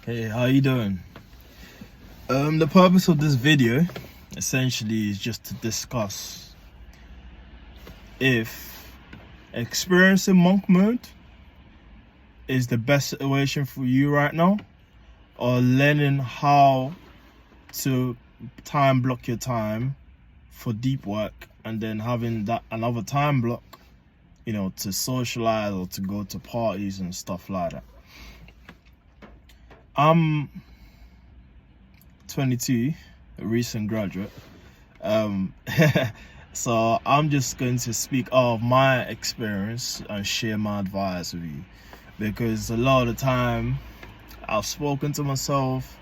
Hey, how you doing? The purpose of this video essentially is just to discuss if experiencing monk mode is the best situation for you right now, or learning how to time block your time for deep work and then having that another time block, to socialize or to go to parties and stuff like that. I'm 22, a recent graduate. So I'm just going to speak of my experience and share my advice with you, because a lot of the time I've spoken to myself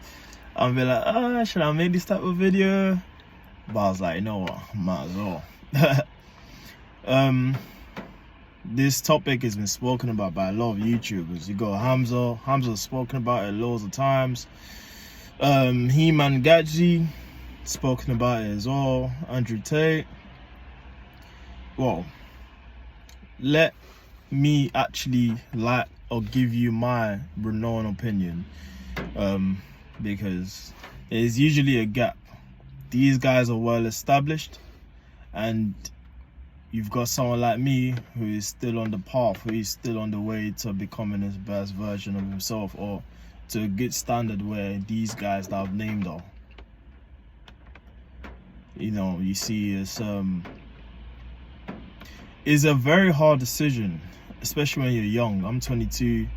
and be like, should I make this type of video? But I was like, you know what, might as well. This topic has been spoken about by a lot of YouTubers. You got Hamza's spoken about it loads of times. He-Man Gadji spoken about it as well. Andrew Tate. Well, let me actually give you my renowned opinion, because there's usually a gap. These guys are well established, and you've got someone like me who is still on the path, who is still on the way to becoming his best version of himself, or to a good standard where these guys that I've named are. You see, it's a very hard decision, especially when you're young. I'm 22,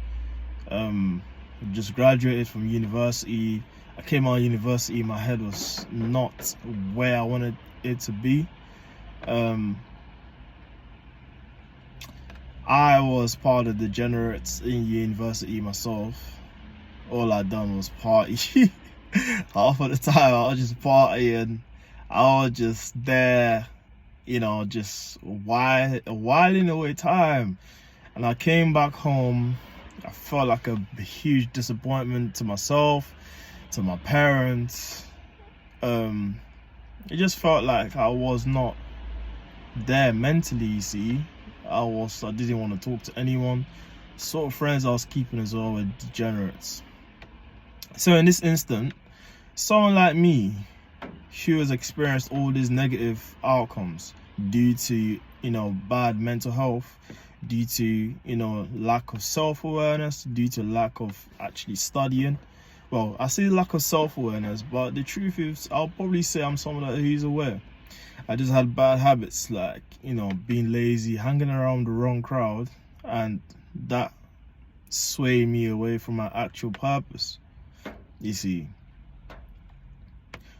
just graduated from university. I came out of university, my head was not where I wanted it to be. I was part of the degenerates in university myself. All I done was party. Half of the time I was just partying. I was just there, just whiling away time. And I came back home. I felt like a huge disappointment to myself, to my parents. It just felt like I was not there mentally, you see. I didn't want to talk to anyone. Sort of friends I was keeping as well were degenerates. So in this instant, someone like me, who has experienced all these negative outcomes due to, bad mental health, due to, lack of self-awareness, due to lack of actually studying. Well, I say lack of self-awareness, but the truth is, I'll probably say I'm someone who's aware. I just had bad habits like, being lazy, hanging around the wrong crowd, and that swayed me away from my actual purpose, you see.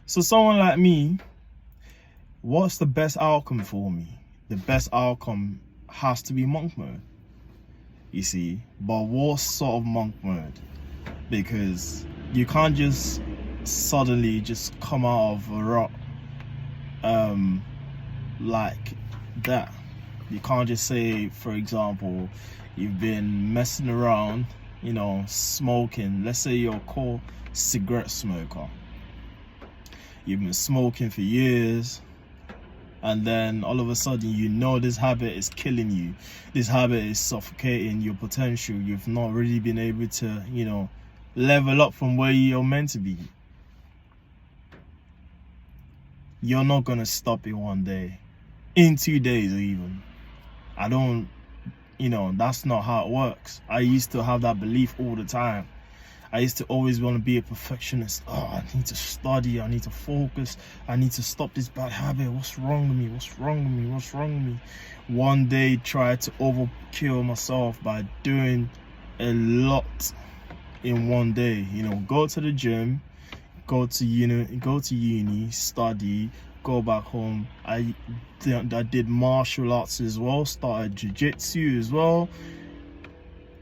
So someone like me, what's the best outcome for me? The best outcome has to be monk mode, you see. But what sort of monk mode? Because you can't just suddenly just come out of a rut like that. You can't just say, for example, you've been messing around, smoking. Let's say you're a core cigarette smoker. You've been smoking for years, and then all of a sudden this habit is killing you. This habit is suffocating your potential. You've not really been able to, level up from where you're meant to be. You're not gonna stop it one day, in 2 days or even. That's not how it works. I used to have that belief all the time. I used to always want to be a perfectionist. I need to study, I need to focus, I need to stop this bad habit. What's wrong with me? What's wrong with me? What's wrong with me? One day tried to overkill myself by doing a lot in one day. Go to the gym, go to uni, study, go back home. I did martial arts as well, started jiu-jitsu as well,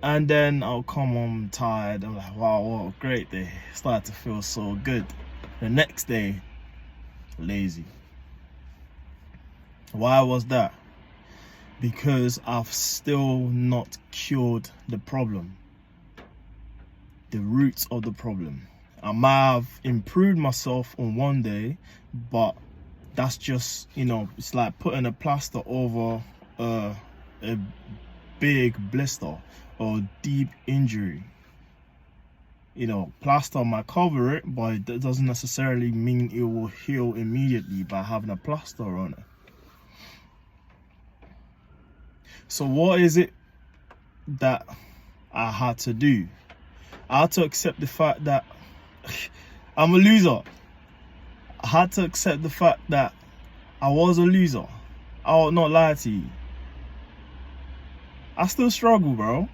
and then I'll come home tired. I'm like, wow, what a great day. Started to feel so good. The next day, lazy. Why was that? Because I've still not cured the problem, the roots of the problem. I might have improved myself on one day, but that's just, it's like putting a plaster over a big blister or deep injury. plaster might cover it, but it doesn't necessarily mean it will heal immediately by having a plaster on it. So what is it that I had to do? I had to accept the fact that I'm a loser. I had to accept the fact that I was a loser. I will not lie to you. I still struggle, bro.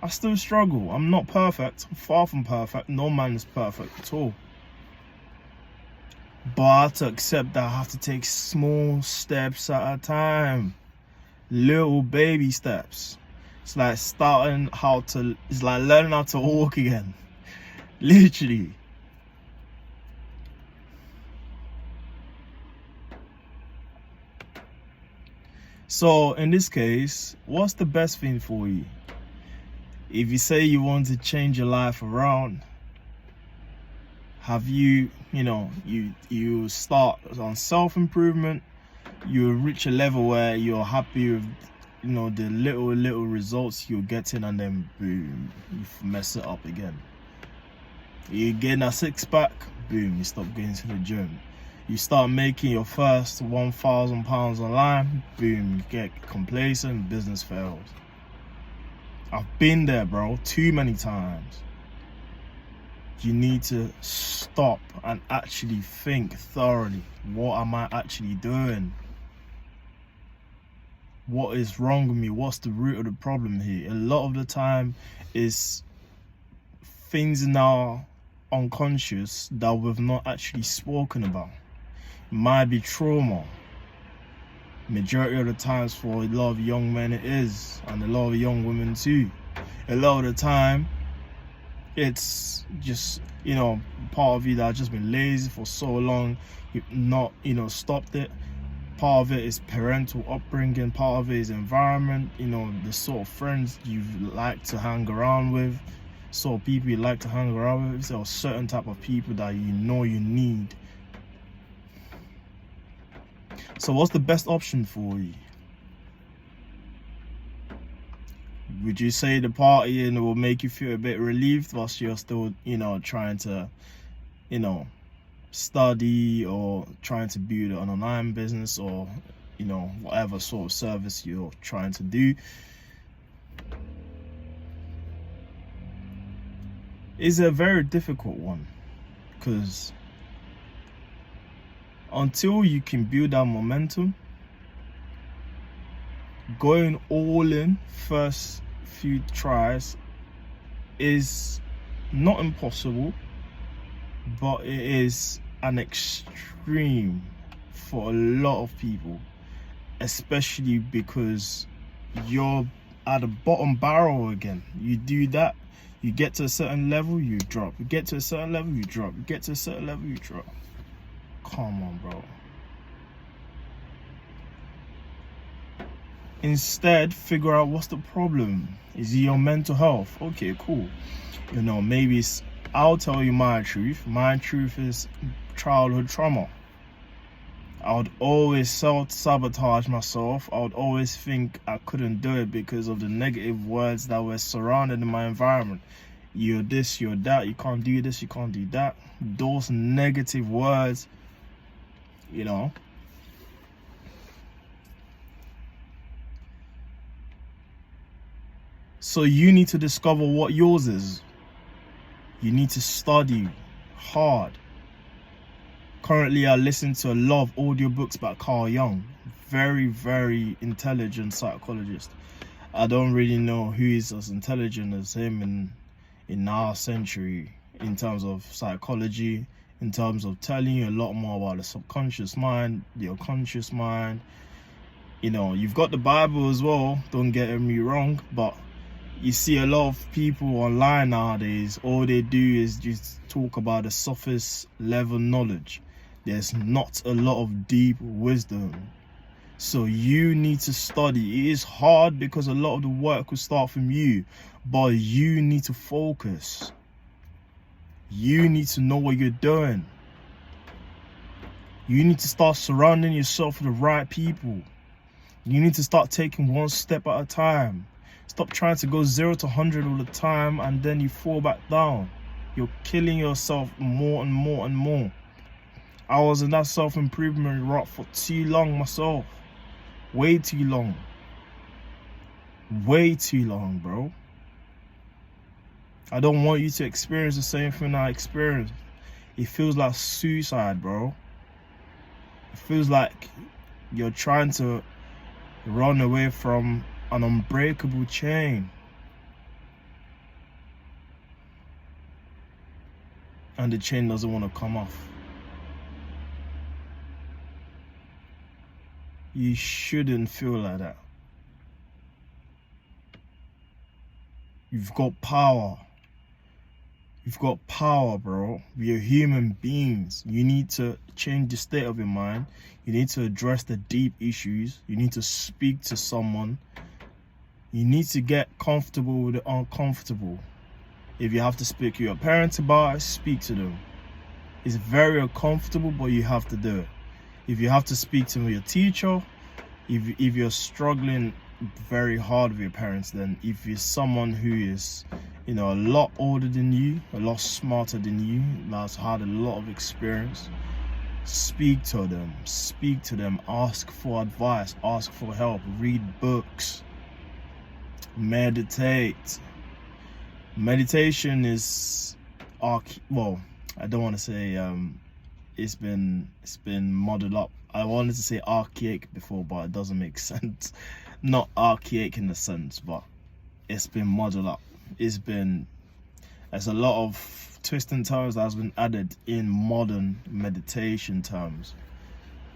I still struggle. I'm not perfect. I'm far from perfect. No man is perfect at all. But I have to accept that I have to take small steps at a time. Little baby steps. It's like it's like learning how to walk again. Literally. So in this case, what's the best thing for you? If you say you want to change your life around, have you start on self-improvement, you reach a level where you're happy with the little results you're getting, and then boom, you mess it up again. You get a six-pack, boom, you stop going to the gym. You start making your first £1,000 online, boom, you get complacent, business fails. I've been there, bro, too many times. You need to stop and actually think thoroughly. What am I actually doing? What is wrong with me? What's the root of the problem here? A lot of the time is things in our unconscious that we've not actually spoken about. It might be trauma. Majority of the times for a lot of young men it is, and a lot of young women too. A lot of the time it's just part of you that has just been lazy for so long, you've not stopped it. Part of it is parental upbringing, part of it is environment, the sort of friends you like to hang around with, sort of people you like to hang around with. There are certain type of people that you need. So what's the best option for you? Would you say the party will make you feel a bit relieved whilst you're still, trying to, study or trying to build an online business, or, whatever sort of service you're trying to do? It's a very difficult one, because until you can build that momentum, going all in first few tries is not impossible, but it is an extreme for a lot of people, especially because you're at the bottom barrel again. You do that, you get to a certain level, you drop. You get to a certain level, you drop. You get to a certain level, you drop. Come on, bro. Instead, figure out what's the problem. Is it your mental health? Okay, cool. Maybe I'll tell you my truth. My truth is childhood trauma. I would always self-sabotage myself. I would always think I couldn't do it because of the negative words that were surrounded in my environment. You're this, you're that, you can't do this, you can't do that. Those negative words, So you need to discover what yours is. You need to study hard. Currently, I listen to a lot of audiobooks by Carl Jung. Very, very intelligent psychologist. I don't really know who is as intelligent as him in our century in terms of psychology, in terms of telling you a lot more about the subconscious mind, the conscious mind. You've got the Bible as well, don't get me wrong, but you see a lot of people online nowadays, all they do is just talk about the surface level knowledge. There's not a lot of deep wisdom. So you need to study. It is hard because a lot of the work will start from you, but you need to focus. You need to know what you're doing. You need to start surrounding yourself with the right people. You need to start taking one step at a time. Stop trying to go 0 to 100 all the time and then you fall back down. You're killing yourself more and more and more. I was in that self-improvement rut for too long myself. Way too long. Way too long, bro. I don't want you to experience the same thing I experienced. It feels like suicide, bro. It feels like you're trying to run away from an unbreakable chain. And the chain doesn't want to come off. You shouldn't feel like that. You've got power. You've got power, bro. We're human beings. You need to change the state of your mind. You need to address the deep issues. You need to speak to someone. You need to get comfortable with the uncomfortable. If you have to speak to your parents about it, speak to them. It's very uncomfortable, but you have to do it. If you have to speak to your teacher, if you're struggling very hard with your parents, then if you're someone who is, a lot older than you, a lot smarter than you, that's had a lot of experience, speak to them, ask for advice, ask for help, read books, meditate. Meditation is I don't want to say it's been modeled up. I wanted to say archaic before, but it doesn't make sense. Not archaic in the sense, but it's been modeled up. There's a lot of twists and turns that has been added in modern meditation terms.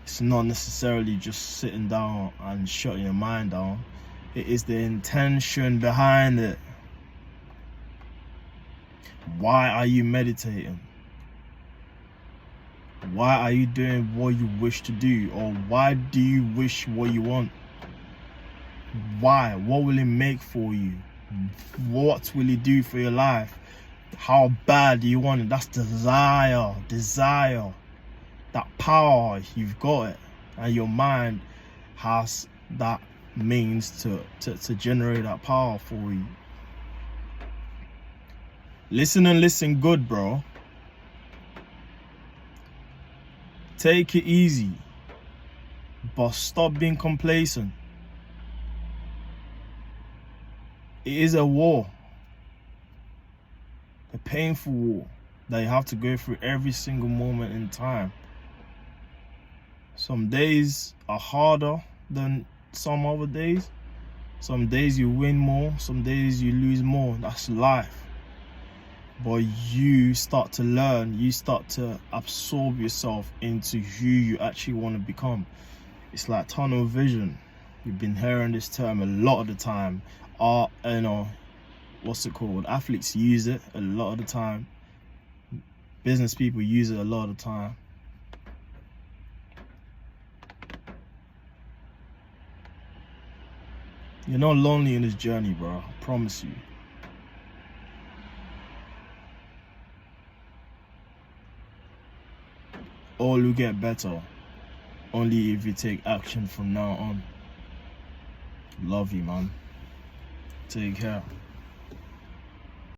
It's not necessarily just sitting down and shutting your mind down. It is the intention behind it. Why are you meditating? Why are you doing what you wish to do? Or why do you wish what you want? Why? What will it make for you? What will it do for your life? How bad do you want it? That's desire. That power, you've got it. And your mind has that means to generate that power for you. Listen and listen good, bro. Take it easy, but stop being complacent. It is a war, a painful war that you have to go through every single moment in time. Some days are harder than some other days. Some days you win more, some days you lose more. That's life. But you start to learn, you start to absorb yourself into who you actually want to become. It's like tunnel vision. You've been hearing this term a lot of the time. What's it called? Athletes use it a lot of the time. Business people use it a lot of the time. You're not lonely in this journey, bro. I promise you. All will get better only if you take action from now on. Love you, man. Take care.